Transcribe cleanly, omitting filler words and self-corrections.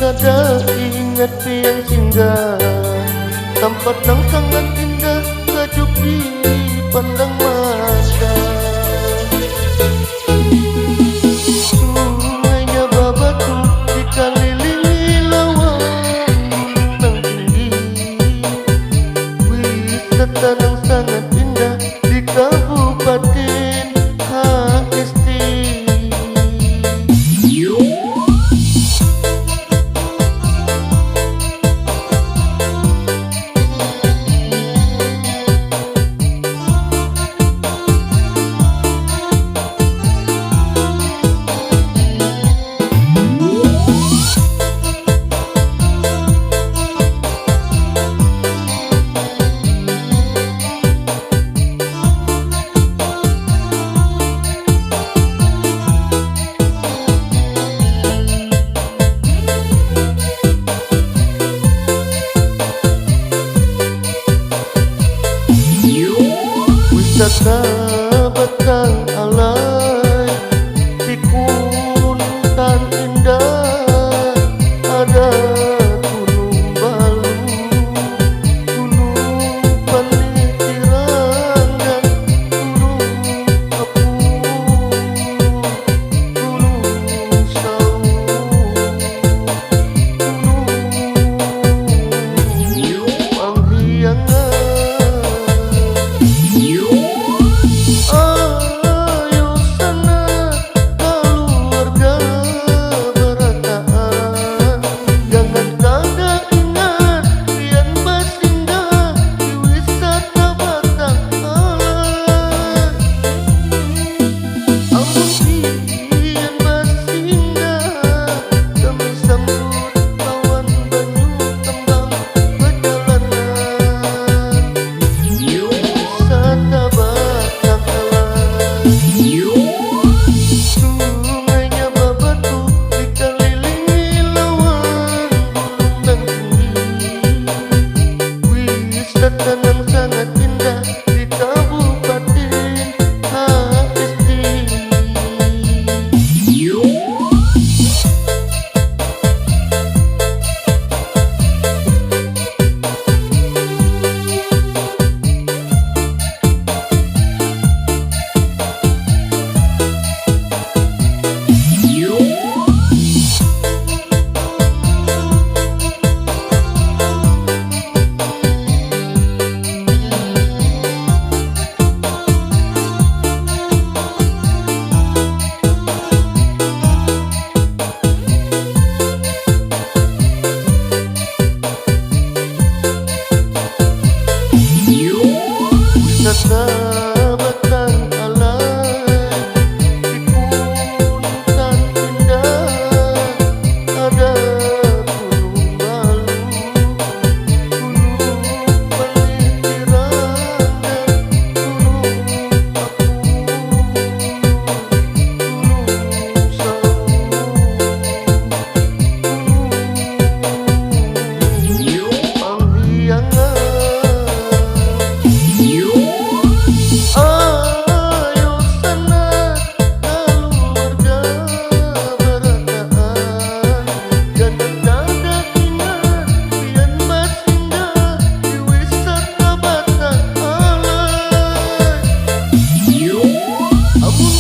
Kada ingat yang singgah, tempat yang sangat indah, tajuk di pandang mata. Sungainya babatu dikelilingi lawan gunung tinggi, wisata yang sangat indah di Kabupaten HST. Wisata Batang Alai di Kuntan indah, ada Gunung Balu, Gunung Panitiran, dan Gunung Apung, Gunung Sau, Gunung Panghiangan. Ayo sana keluarga berataan, jangan kada ingat pian bersinggah di wisata Batang Alai. Amun pian bersinggah, kami sambut kawan banyu tembang perjalanan wisata Batang Alai. Sungainya babatu dikelilingi lawan gunung dan tinggi, wisata yang sangat indah di Kabupaten HST. Wisata Batang Alai di Kuntan indah, ada Gunung Balu, Gunung Panitiran, dan Gunung Apung, Gunung Sau, Gunung Panghiangan. Ayo sana keluarga berataan, jangan kada ingat pian bersinggah di wisata Batang Alai. Amun